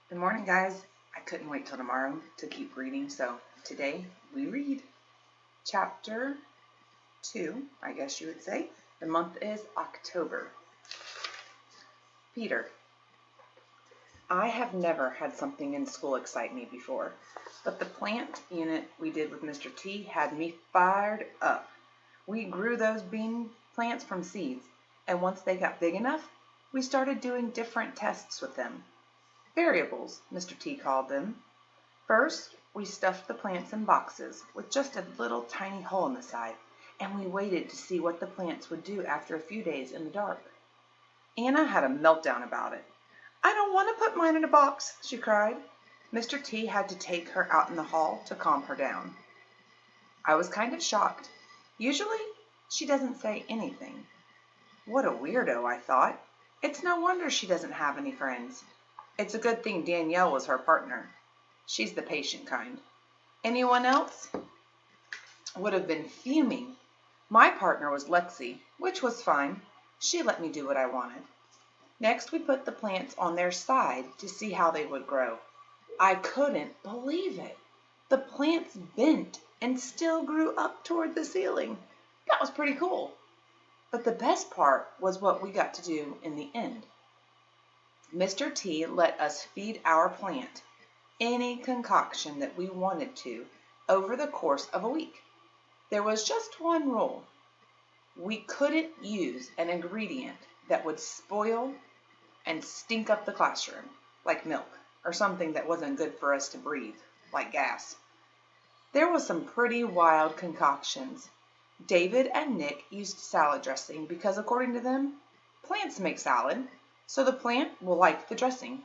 Good morning, guys. I couldn't wait till tomorrow to keep reading, so today we read chapter 2, I guess you would say. The month is October. Peter. I have never had something in school excite me before, but the plant unit we did with Mr. T had me fired up. We grew those bean plants from seeds, and once they got big enough, we started doing different tests with them. Variables, Mr. T called them. First, we stuffed the plants in boxes with just a little tiny hole in the side, and we waited to see what the plants would do after a few days in the dark. Anna had a meltdown about it. "I don't want to put mine in a box," she cried. Mr. T had to take her out in the hall to calm her down. I was kind of shocked. Usually, she doesn't say anything. What a weirdo, I thought. It's no wonder she doesn't have any friends. It's a good thing Danielle was her partner. She's the patient kind. Anyone else would have been fuming. My partner was Lexi, which was fine. She let me do what I wanted. Next, we put the plants on their side to see how they would grow. I couldn't believe it. The plants bent and still grew up toward the ceiling. That was pretty cool. But the best part was what we got to do in the end. Mr. T let us feed our plant any concoction that we wanted to over the course of a week. There was just one rule. We couldn't use an ingredient that would spoil and stink up the classroom, like milk, or something that wasn't good for us to breathe, like gas. There was some pretty wild concoctions. David and Nick used salad dressing because, according to them, plants make salad, so the plant will like the dressing.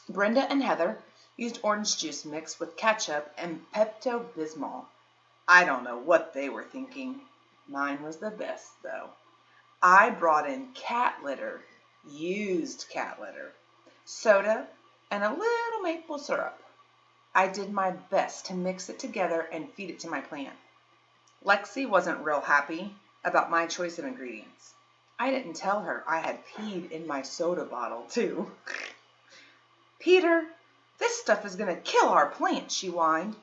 Brenda and Heather used orange juice mixed with ketchup and Pepto-Bismol. I don't know what they were thinking. Mine was the best, though. I brought in cat litter, used cat litter, soda, and a little maple syrup. I did my best to mix it together and feed it to my plant. Lexi wasn't real happy about my choice of ingredients. I didn't tell her I had peed in my soda bottle, too. "Peter, this stuff is going to kill our plant," she whined.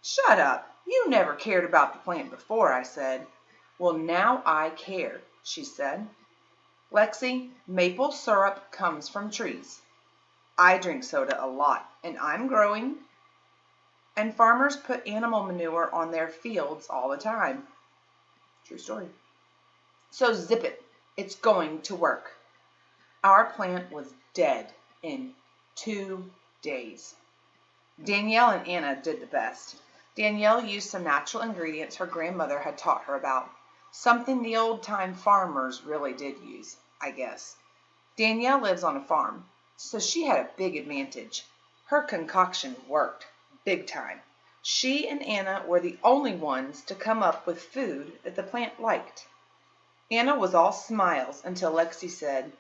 "Shut up. You never cared about the plant before," I said. "Well, now I care," she said. "Lexi, maple syrup comes from trees. I drink soda a lot, and I'm growing. And farmers put animal manure on their fields all the time." True story. "So zip it. It's going to work." Our plant was dead in 2 days. Danielle and Anna did the best. Danielle used some natural ingredients her grandmother had taught her about, something the old-time farmers really did use, I guess. Danielle lives on a farm, so she had a big advantage. Her concoction worked, big time. She and Anna were the only ones to come up with food that the plant liked. Anna was all smiles until Lexi said,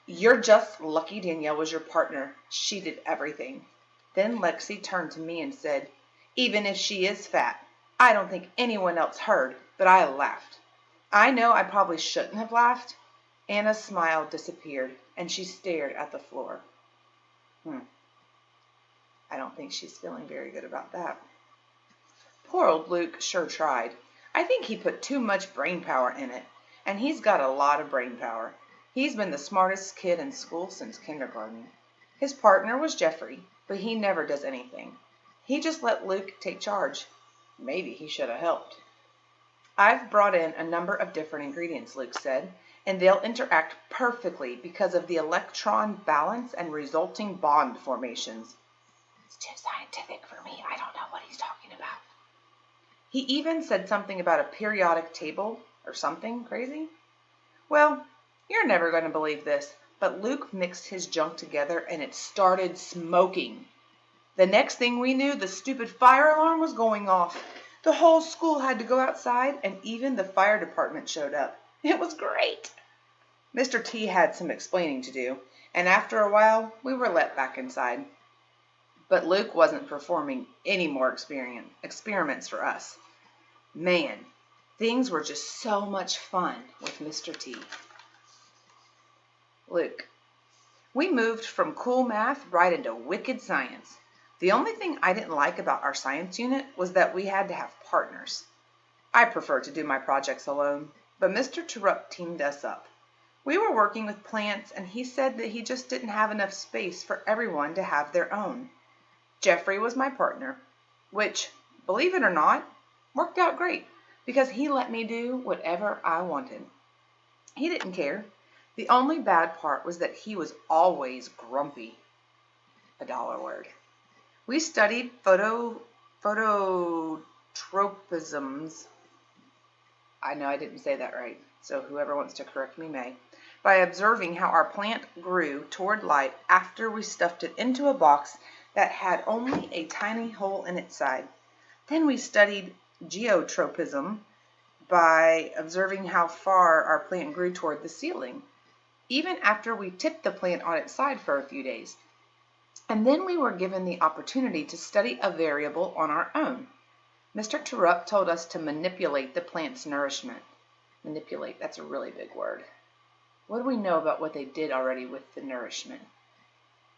"You're just lucky Danielle was your partner. She did everything." Then Lexi turned to me and said, "Even if she is fat, I don't think anyone else heard, but I laughed." I know I probably shouldn't have laughed. Anna's smile disappeared, and she stared at the floor. I don't think she's feeling very good about that. Poor old Luke sure tried. I think he put too much brain power in it, and he's got a lot of brain power. He's been the smartest kid in school since kindergarten. His partner was Jeffrey, but he never does anything. He just let Luke take charge. Maybe he should have helped. "I've brought in a number of different ingredients," Luke said, "and they'll interact perfectly because of the electron balance and resulting bond formations." It's too scientific for me. I don't know what he's talking about. He even said something about a periodic table or something crazy. Well, you're never going to believe this, but Luke mixed his junk together and it started smoking. The next thing we knew, the stupid fire alarm was going off. The whole school had to go outside, and even the fire department showed up. It was great. Mr. T had some explaining to do, and after a while, we were let back inside. But Luke wasn't performing any more experiments for us. Man, things were just so much fun with Mr. T. Luke: We moved from cool math right into wicked science. The only thing I didn't like about our science unit was that we had to have partners. I prefer to do my projects alone, but Mr. Terupt teamed us up. We were working with plants, and he said that he just didn't have enough space for everyone to have their own. Jeffrey was my partner, which, believe it or not, worked out great because he let me do whatever I wanted. He didn't care. The only bad part was that he was always grumpy. A dollar word. We studied phototropisms. I know I didn't say that right, so whoever wants to correct me may. By observing how our plant grew toward light after we stuffed it into a box that had only a tiny hole in its side. Then we studied geotropism by observing how far our plant grew toward the ceiling, even after we tipped the plant on its side for a few days. And then we were given the opportunity to study a variable on our own. Mr. Terupt told us to manipulate the plant's nourishment. Manipulate, that's a really big word. What do we know about what they did already with the nourishment?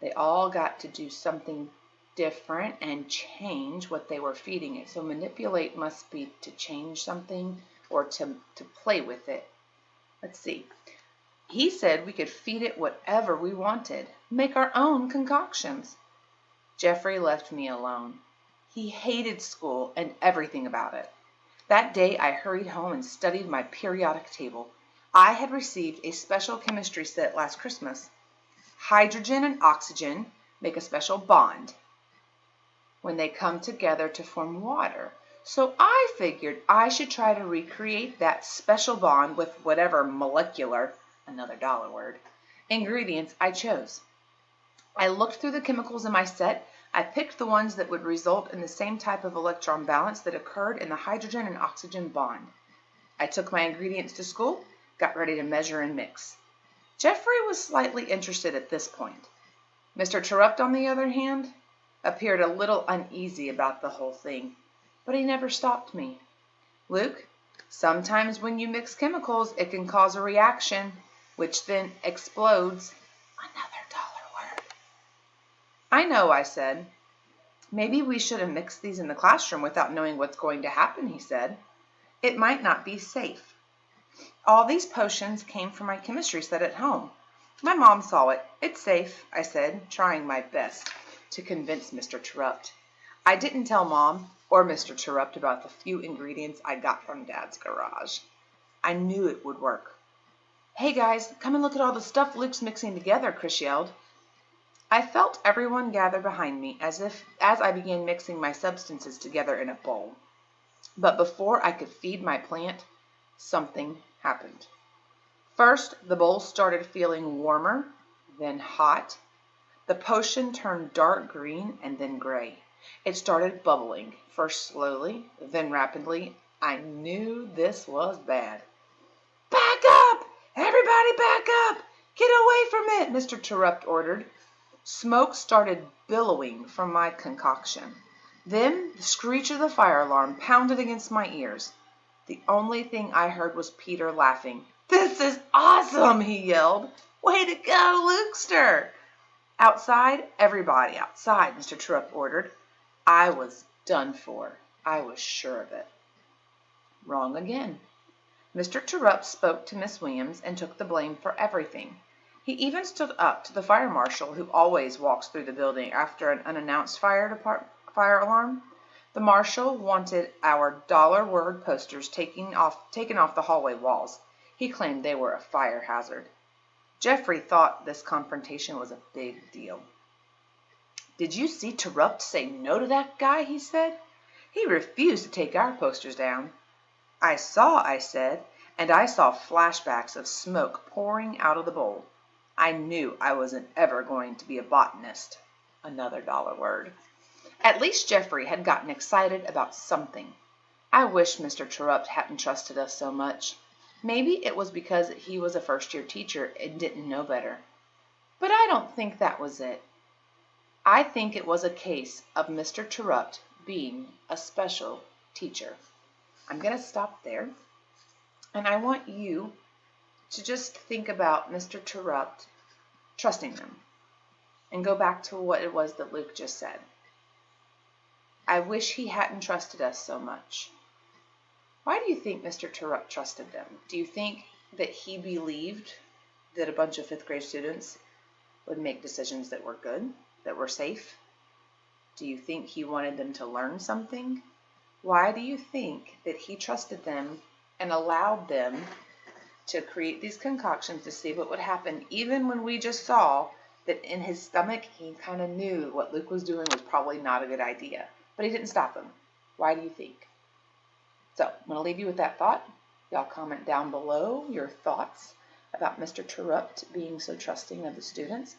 They all got to do something different and change what they were feeding it. So manipulate must be to change something or to play with it. Let's see. He said we could feed it whatever we wanted, make our own concoctions. Jeffrey left me alone. He hated school and everything about it. That day I hurried home and studied my periodic table. I had received a special chemistry set last Christmas. Hydrogen and oxygen make a special bond when they come together to form water. So I figured I should try to recreate that special bond with whatever molecular, another dollar word, ingredients I chose. I looked through the chemicals in my set. I picked the ones that would result in the same type of electron balance that occurred in the hydrogen and oxygen bond. I took my ingredients to school, got ready to measure and mix. Jeffrey was slightly interested at this point. Mr. Terupt, on the other hand, appeared a little uneasy about the whole thing, but he never stopped me. Luke, sometimes when you mix chemicals, it can cause a reaction, which then explodes. Another dollar word. I know, I said. Maybe we shouldn't mix these in the classroom without knowing what's going to happen, he said. It might not be safe. All these potions came from my chemistry set at home. My mom saw it. It's safe, I said, trying my best to convince Mr. Terupt. I didn't tell Mom or Mr. Terupt about the few ingredients I got from Dad's garage. I knew it would work. Hey guys, come and look at all the stuff Luke's mixing together, Chris yelled. I felt everyone gather behind me as I began mixing my substances together in a bowl. But before I could feed my plant, something happened. First, the bowl started feeling warmer, then hot. The potion turned dark green and then gray. It started bubbling, first slowly, then rapidly. I knew this was bad. Back up! Everybody back up! Get away from it, Mr. Terupt ordered. Smoke started billowing from my concoction. Then the screech of the fire alarm pounded against my ears. The only thing I heard was Peter laughing. This is awesome, he yelled. Way to go, Lukester! Outside, everybody outside, Mr. Terupt ordered. I was done for. I was sure of it. Wrong again. Mr. Terupt spoke to Miss Williams and took the blame for everything. He even stood up to the fire marshal who always walks through the building after an unannounced fire alarm. The marshal wanted our dollar word posters taken off the hallway walls. He claimed they were a fire hazard. Jeffrey thought this confrontation was a big deal. Did you see Terupt say no to that guy? He said. He refused to take our posters down. I saw, I said, and I saw flashbacks of smoke pouring out of the bowl. I knew I wasn't ever going to be a botanist. Another dollar word. At least Jeffrey had gotten excited about something. I wish Mr. Terupt hadn't trusted us so much. Maybe it was because he was a first-year teacher and didn't know better. But I don't think that was it. I think it was a case of Mr. Terupt being a special teacher. I'm going to stop there, and I want you to just think about Mr. Terupt trusting them. And go back to what it was that Luke just said. I wish he hadn't trusted us so much. Why do you think Mr. Terupt trusted them? Do you think that he believed that a bunch of fifth grade students would make decisions that were good, that were safe? Do you think he wanted them to learn something? Why do you think that he trusted them and allowed them to create these concoctions to see what would happen, even when we just saw that in his stomach he kind of knew what Luke was doing was probably not a good idea, but he didn't stop him? Why do you think? So I'm going to leave you with that thought. Y'all comment down below your thoughts about Mr. Terupt being so trusting of the students.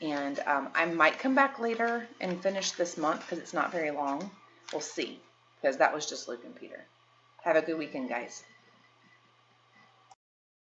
And I might come back later and finish this month because it's not very long. We'll see, because that was just Luke and Peter. Have a good weekend, guys.